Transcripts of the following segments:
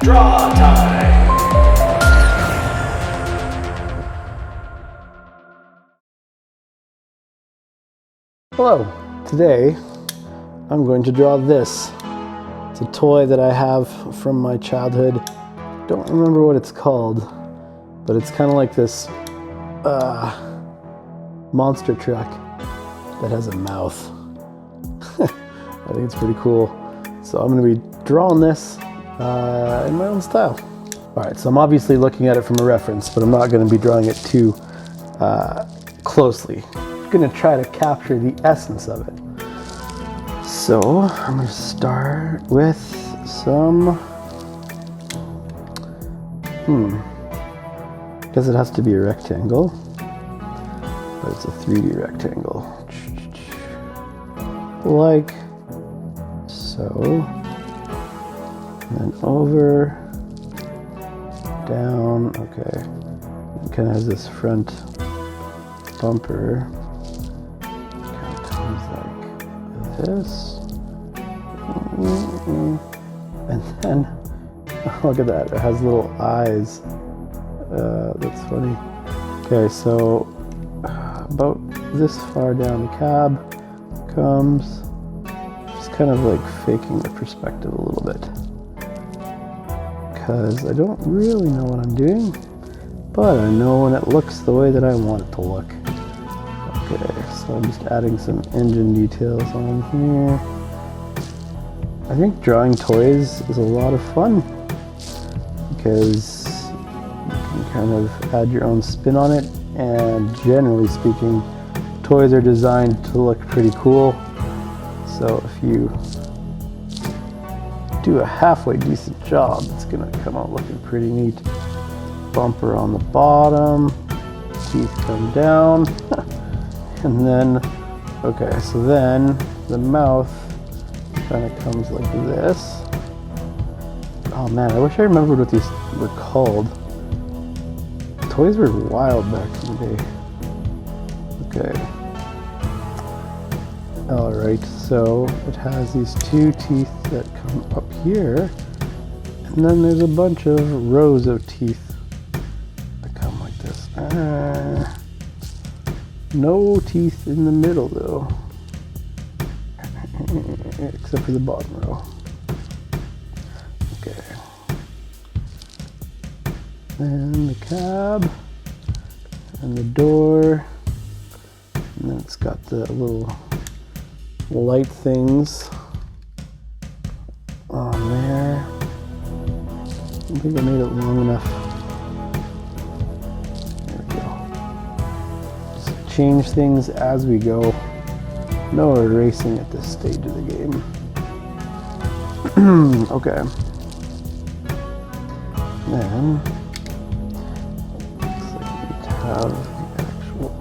Draw time! Hello, today I'm going to draw this. It's a toy that I have from my childhood. Don't remember what it's called, but it's kind of like this monster truck that has a mouth. I think it's pretty cool. So I'm going to be drawing this in my own style. Alright, so I'm obviously looking at it from a reference, but I'm not going to be drawing it too closely. I'm going to try to capture the essence of it. So I'm going to start with some, I guess it has to be a rectangle, but it's a 3D rectangle. Like so. And then over, down, okay. It kind of has this front bumper. Kind of comes like this. And then, look at that, it has little eyes. That's funny. Okay, so about this far down the cab comes, just kind of like faking the perspective a little bit. Because I don't really know what I'm doing, but I know when it looks the way that I want it to look. Okay, so I'm just adding some engine details on here. I think drawing toys is a lot of fun because you can kind of add your own spin on it, and generally speaking, toys are designed to look pretty cool. So if you do a halfway decent job, it's gonna come out looking pretty neat. Bumper on the bottom, teeth come down, and then, okay, so then the mouth kind of comes like this. Oh man, I wish I remembered what these were called. Toys were wild back in the day. Okay. Alright, so it has these two teeth that come up here, and then there's a bunch of rows of teeth that come like this. No teeth in the middle though, except for the bottom row. Okay. Then the cab, and the door, and then it's got the little light things on there. I think I made it long enough. There we go. Just change things as we go. No erasing at this stage of the game. Okay. Then looks like we need to have the actual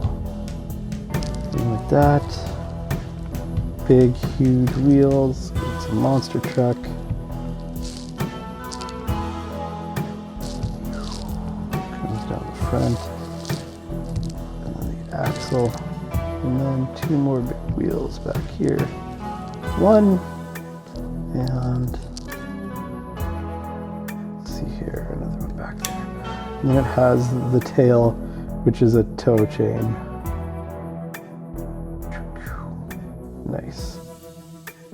thing like that. Big, huge wheels. It's a monster truck. Comes down the front. And then the axle. And then two more big wheels back here. One. And let's see here, another one back there. And then it has the tail, which is a tow chain. Nice.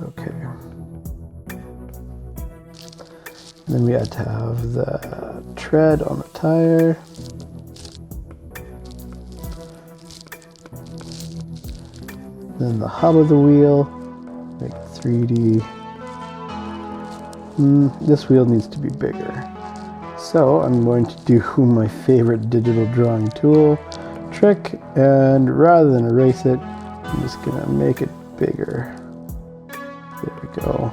Okay. Then we had to have the tread on the tire. Then the hub of the wheel, like 3D. This wheel needs to be bigger. So I'm going to do my favorite digital drawing tool trick, and rather than erase it, I'm just gonna make it bigger. There we go.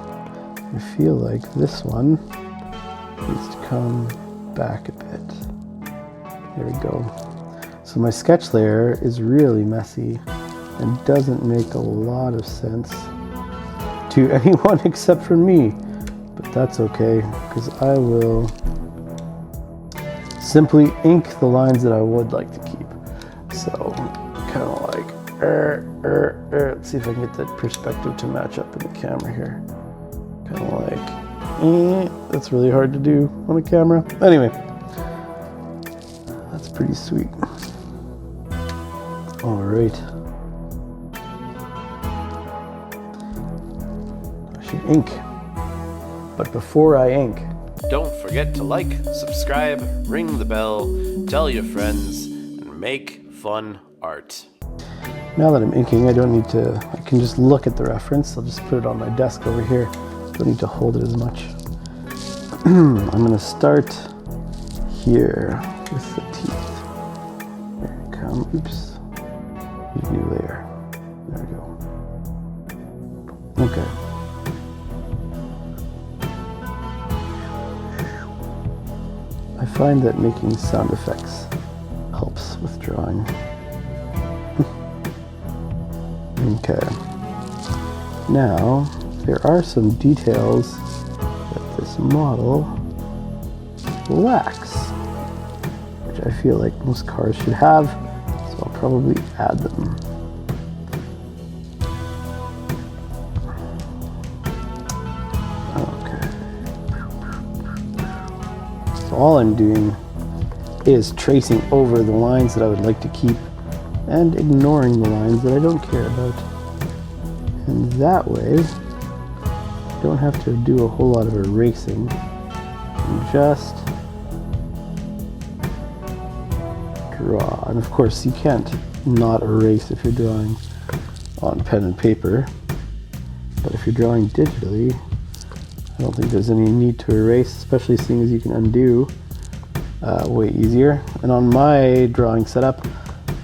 I feel like this one needs to come back a bit. There we go. So my sketch layer is really messy and doesn't make a lot of sense to anyone except for me, but that's okay, because I will simply ink the lines that I would like to keep. So kind of like let's see if I can get that perspective to match up in the camera here. Kind of like That's really hard to do on a camera. Anyway, that's pretty sweet. All right. I should ink. But before I ink, don't forget to like, subscribe, ring the bell, tell your friends, and make fun art. Now that I'm inking, I don't need to, I can just look at the reference. I'll just put it on my desk over here. Don't need to hold it as much. I'm going to start here with the teeth. Here it comes. Oops. Need a new layer. There we go. Okay. I find that making sound effects helps with drawing. Okay. Now, there are some details that this model lacks, which I feel like most cars should have, so I'll probably add them. Okay. So all I'm doing is tracing over the lines that I would like to keep and ignoring the lines that I don't care about. And that way, I don't have to do a whole lot of erasing. And just draw. And of course, you can't not erase if you're drawing on pen and paper. But if you're drawing digitally, I don't think there's any need to erase, especially seeing as you can undo way easier. And on my drawing setup,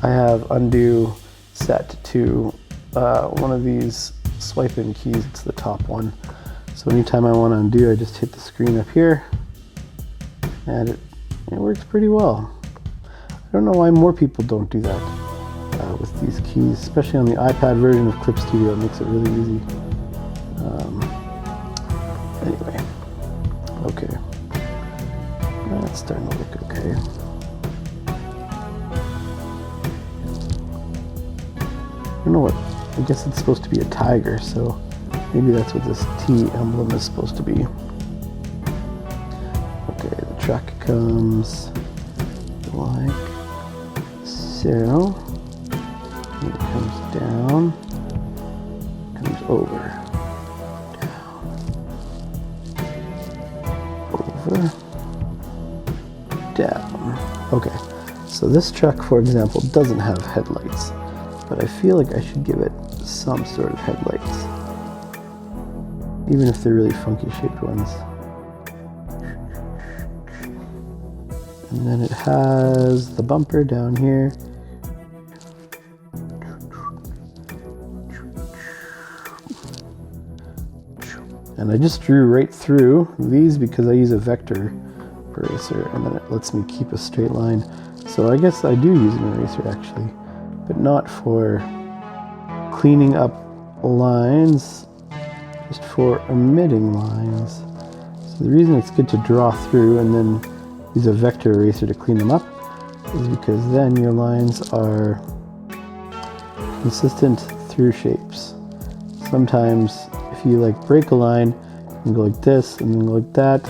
I have undo set to one of these swipe in keys. It's the top one. So anytime I want to undo, I just hit the screen up here, and it works pretty well. I don't know why more people don't do that with these keys, especially on the iPad version of Clip Studio. It makes it really easy. Anyway, okay. That's starting to look okay. I don't know what, I guess it's supposed to be a tiger, so maybe that's what this T emblem is supposed to be. Okay, the truck comes like so. And it comes down, comes over, down, over, down. Okay, so this truck, for example, doesn't have headlights, but I feel like I should give it some sort of headlights, even if they're really funky shaped ones. And then it has the bumper down here. And I just drew right through these because I use a vector eraser, and then it lets me keep a straight line. So I guess I do use an eraser actually, but not for cleaning up lines, just for omitting lines. So the reason it's good to draw through and then use a vector eraser to clean them up is because then your lines are consistent through shapes. Sometimes if you like break a line and go like this and then go like that,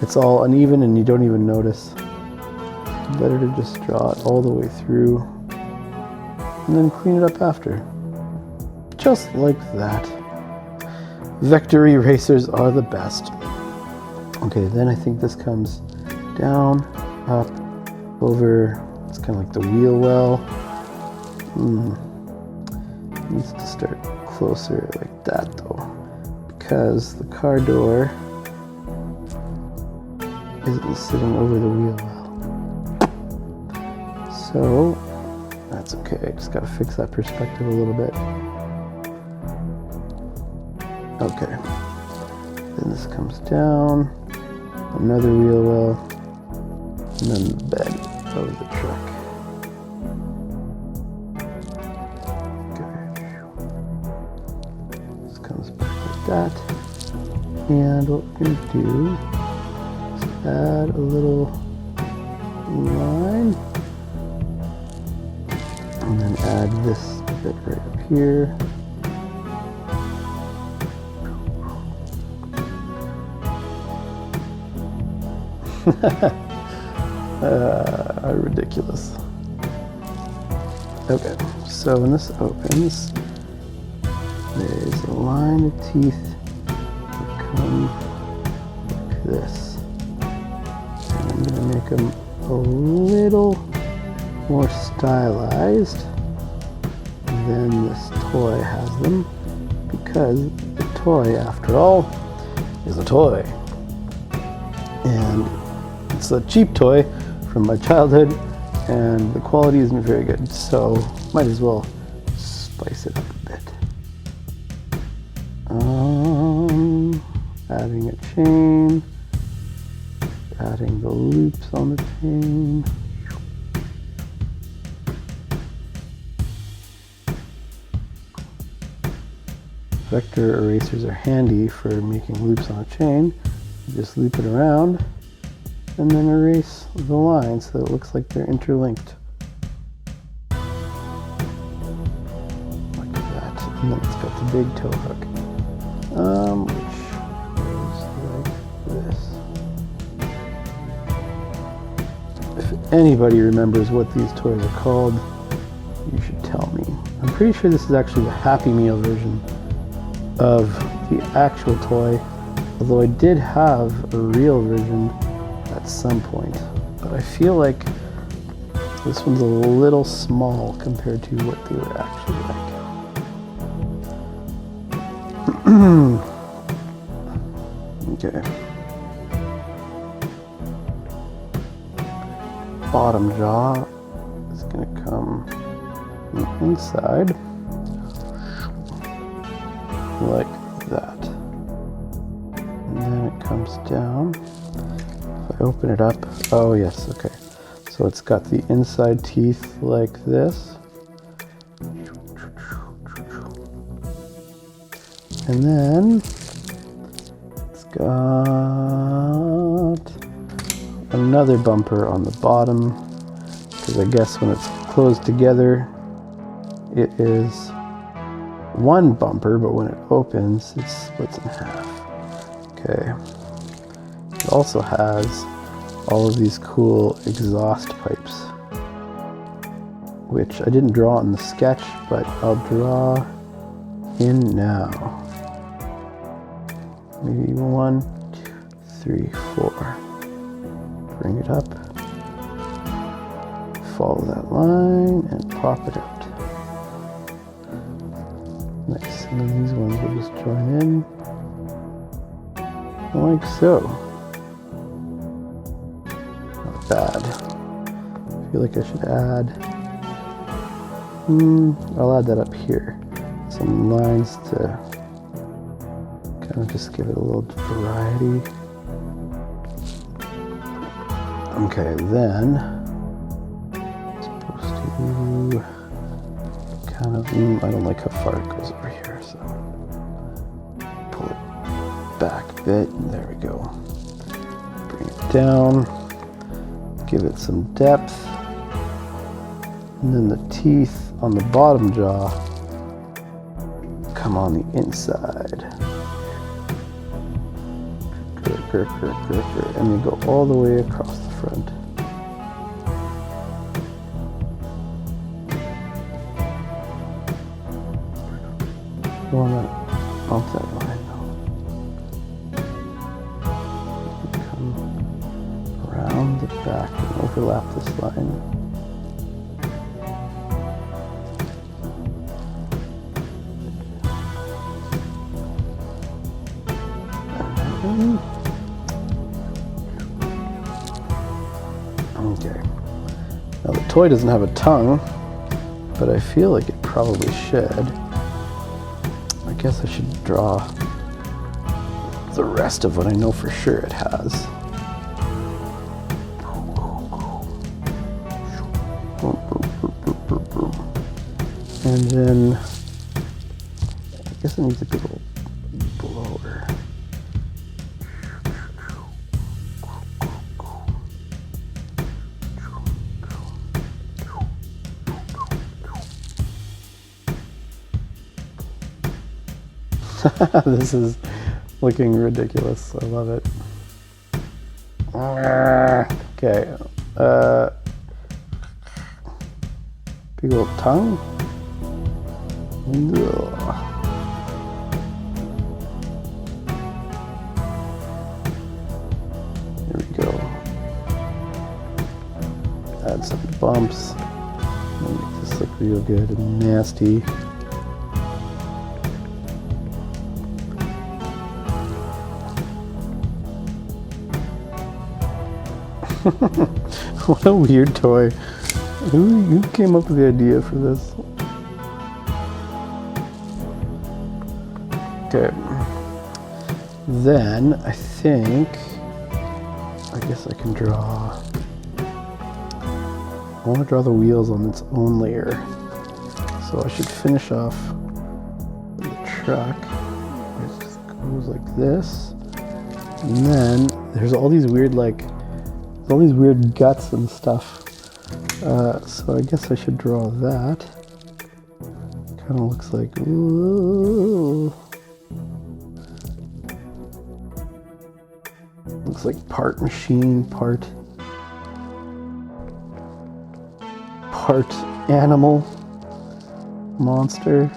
it's all uneven and you don't even notice. It's better to just draw it all the way through and then clean it up after. Just like that. Vector erasers are the best. Okay, then I think this comes down, up, over. It's kind of like the wheel well. Needs to start closer like that though, because the car door isn't sitting over the wheel well. So that's okay. I just gotta fix that perspective a little bit. Okay. Then this comes down, another wheel well, and then the bed of the truck. Okay. This comes back like that. And what we're going to do is add a little line. And then add this bit right up here. Ridiculous. Okay, so when this opens, there's a line of teeth that come like this. And I'm going to make them a little more stylized than this toy has them, because the toy, after all, is a toy. And it's a cheap toy from my childhood, and the quality isn't very good, so might as well spice it up a bit. Adding a chain, adding the loops on the chain. Vector erasers are handy for making loops on a chain. You just loop it around and then erase the lines so it looks like they're interlinked. Like that. And then it's got the big tow hook, which goes like this. If anybody remembers what these toys are called, you should tell me. I'm pretty sure this is actually the Happy Meal version of the actual toy, although I did have a real version at some point, but I feel like this one's a little small compared to what they were actually like. Okay. Bottom jaw is going to come inside like that, and then it comes down. If I open it up, oh yes, okay, so it's got the inside teeth like this, and then it's got another bumper on the bottom, because I guess when it's closed together it is one bumper, but when it opens, it splits in half. Okay. It also has all of these cool exhaust pipes, which I didn't draw in the sketch, but I'll draw in now. Maybe 1, 2, 3, 4. Bring it up, follow that line, and pop it out. Nice, and then these ones will just join in, like so. Not bad. I feel like I should add, I'll add that up here. Some lines to kind of just give it a little variety. Okay, then, supposed to kind of, I don't like how far it goes over here, so pull it back a bit, and there we go. Bring it down, give it some depth, and then the teeth on the bottom jaw come on the inside. And they go all the way across the front. Go on that, off that line now. Come around the back and overlap this line. Okay. Now the toy doesn't have a tongue, but I feel like it probably should. I guess I should draw the rest of what I know for sure it has. And then I guess it needs a good old blower. This is looking ridiculous. I love it. Okay. Big old tongue. Ugh. There we go. Add some bumps. Make this look real good and nasty. What a weird toy. Who came up with the idea for this? Okay. Then I guess I can draw. I want to draw the wheels on its own layer. So I should finish off the truck. It just goes like this. And then there's all these weird guts and stuff. So I guess I should draw that. Kind of looks like, ooh. Looks like part machine, part animal, monster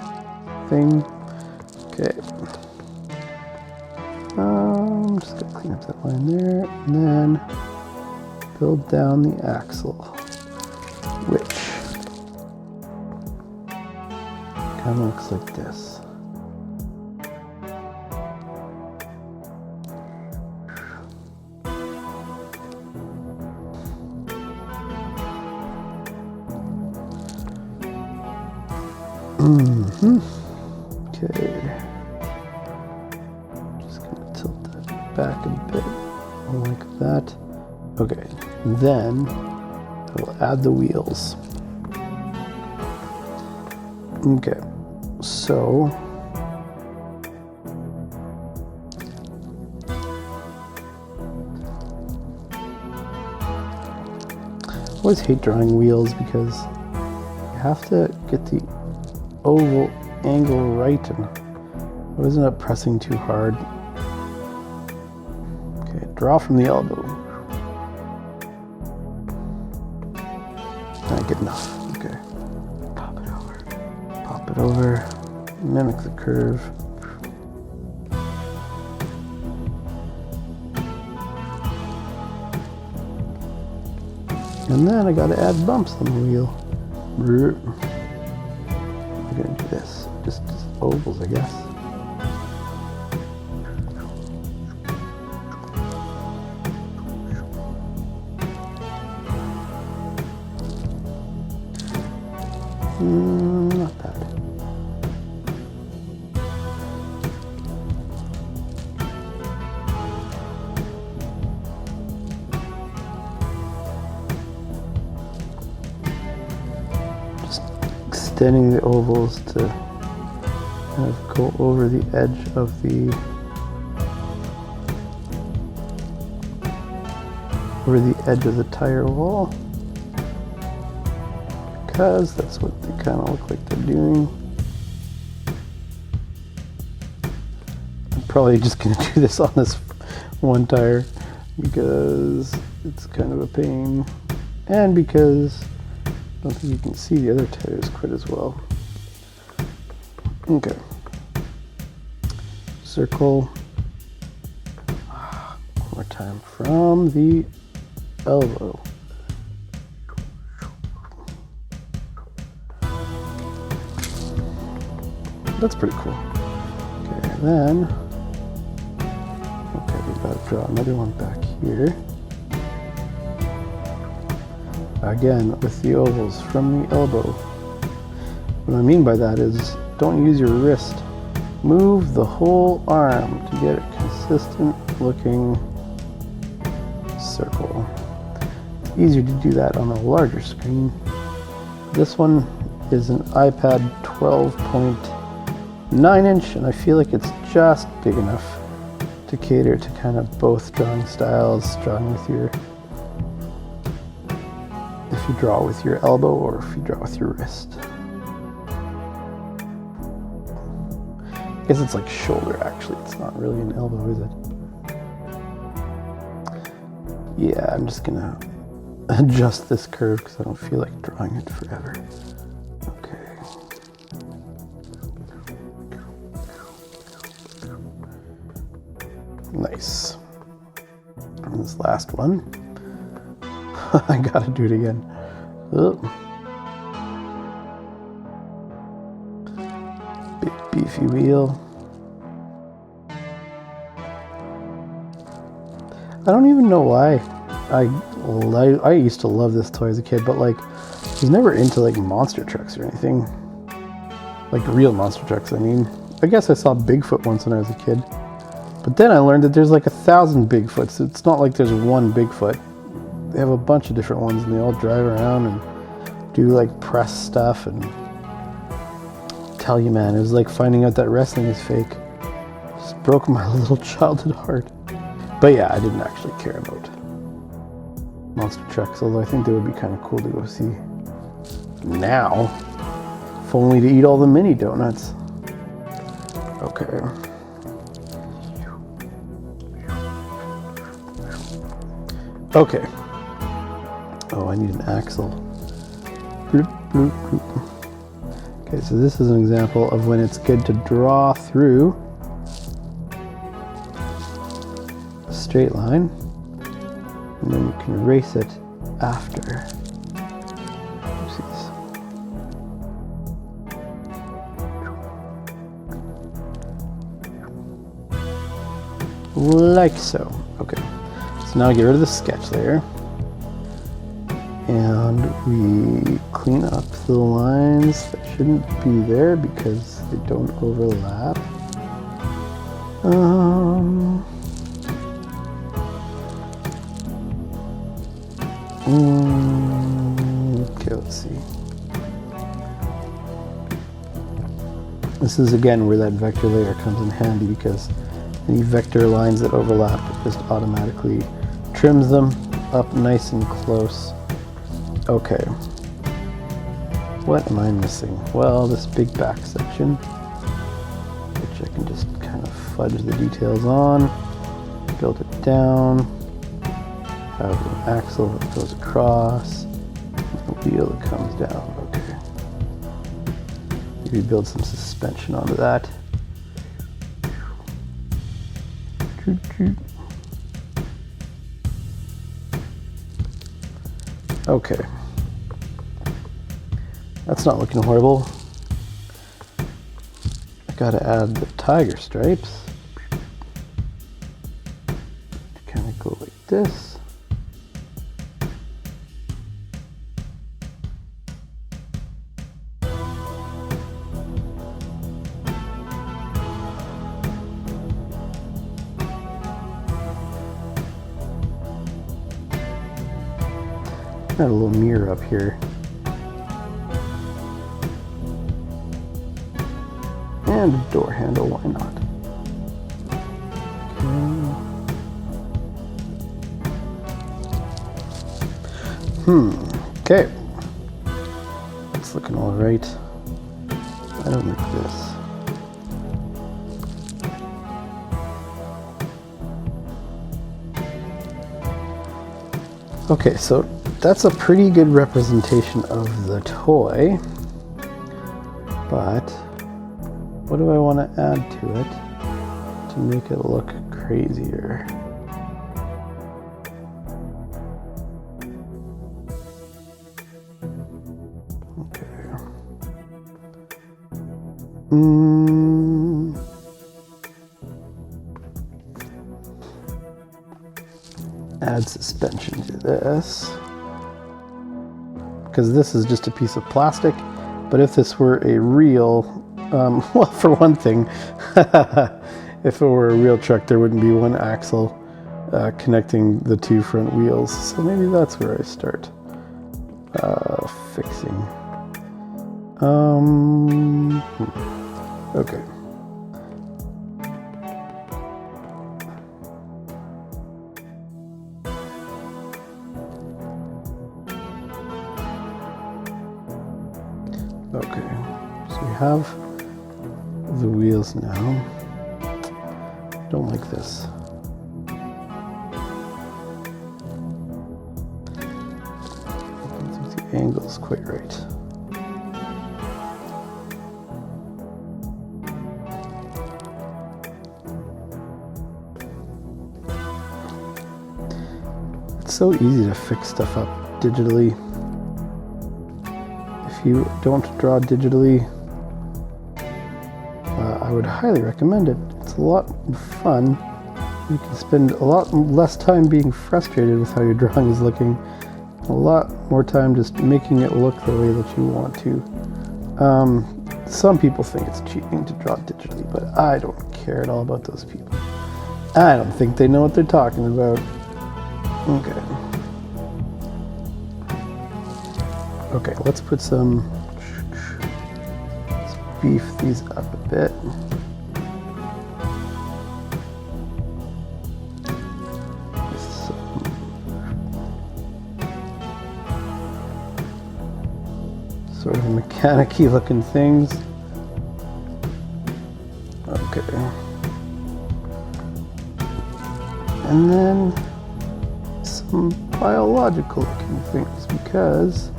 thing. Okay. I'm just gonna clean up that line there, and then build down the axle, which kind of looks like this. Okay. Just gonna tilt that back a bit, like that. Okay, then I will add the wheels. Okay, so I always hate drawing wheels because you have to get the oval angle right and I always end up pressing too hard. Okay, draw from the elbow. Not good enough. Okay. Pop it over. Mimic the curve. And then I gotta add bumps on the wheel. I'm gonna do this. Just ovals, I guess. Not bad. Just extending the ovals to kind of go over the edge of the tire wall. Because that's what they kind of look like they're doing. I'm probably just going to do this on this one tire because it's kind of a pain, and because I don't think you can see the other tires quite as well. Okay. Circle. One more time from the elbow. That's pretty cool. Okay, then, we've got to draw another one back here. Again, with the ovals from the elbow. What I mean by that is, don't use your wrist. Move the whole arm to get a consistent looking circle. It's easier to do that on a larger screen. This one is an iPad 12.9-inch, and I feel like it's just big enough to cater to kind of both drawing styles, drawing with your, if you draw with your elbow or if you draw with your wrist. I guess it's like shoulder actually, it's not really an elbow, is it? Yeah, I'm just gonna adjust this curve because I don't feel like drawing it forever. Okay. Nice. And this last one, I gotta do it again. Oh. Big beefy wheel. I don't even know why. I used to love this toy as a kid, but like, I was never into like monster trucks or anything. Like real monster trucks, I mean. I guess I saw Bigfoot once when I was a kid. But then I learned that there's like 1,000 Bigfoots. It's not like there's one Bigfoot. They have a bunch of different ones and they all drive around and do like press stuff and tell you, man, it was like finding out that wrestling is fake. Just broke my little childhood heart. But yeah, I didn't actually care about monster trucks, although I think they would be kind of cool to go see now. If only to eat all the mini donuts. Okay. Okay. Oh, I need an axle. Bloop, bloop, bloop. Okay, so this is an example of when it's good to draw through a straight line, and then you can erase it after. Oopsies. Like so. Okay. So now get rid of the sketch layer. And we clean up the lines that shouldn't be there because they don't overlap. Okay, let's see. This is again where that vector layer comes in handy because any vector lines that overlap, it just automatically trims them up nice and close. Okay. What am I missing? Well, this big back section, which I can just kind of fudge the details on, build it down, have an axle that goes across, and a wheel that comes down. Okay. Maybe build some suspension onto that. Okay. That's not looking horrible. I gotta add the tiger stripes. Kind of go like this. Add a little mirror up here. And a door handle, why not? Okay. It's looking all right. I don't like this. Okay, so that's a pretty good representation of the toy, but what do I want to add to it to make it look crazier? Okay. Add suspension to this, because this is just a piece of plastic, but if this were a real, well, for one thing, if it were a real truck, there wouldn't be one axle connecting the two front wheels, so maybe that's where I start fixing. Okay. Okay, so we have the wheels now. Don't like this. angle's quite right. It's so easy to fix stuff up digitally. If you don't draw digitally, I would highly recommend it. It's a lot of fun. You can spend a lot less time being frustrated with how your drawing is looking, a lot more time just making it look the way that you want to. Some people think it's cheating to draw digitally, but I don't care at all about those people. I don't think they know what they're talking about. Okay. Okay, let's put some, let's beef these up a bit. Sort of mechanic-y looking things. Okay. And then some biological looking things, because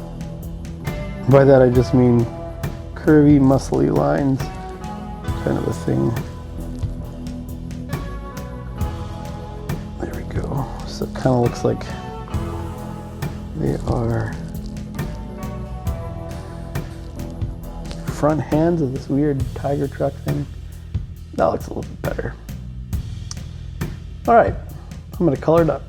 by that I just mean curvy, muscly lines kind of a thing. There we go. So it kind of looks like they are front hands of this weird tiger truck thing. That looks a little bit better. All right, I'm gonna color it up.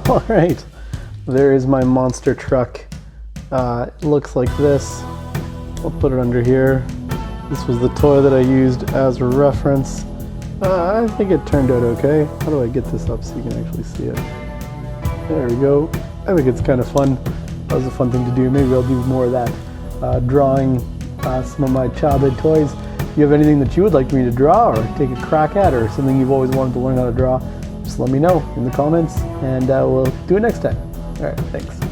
All right, there is my monster truck. It looks like this. I'll put it under here. This was the toy that I used as a reference. I think it turned out okay. How do I get this up so you can actually see it? There we go. I think it's kind of fun. That was a fun thing to do. Maybe I'll do more of that. Drawing some of my childhood toys. If you have anything that you would like me to draw or take a crack at, or something you've always wanted to learn how to draw, just let me know in the comments, and we'll do it next time. All right, thanks.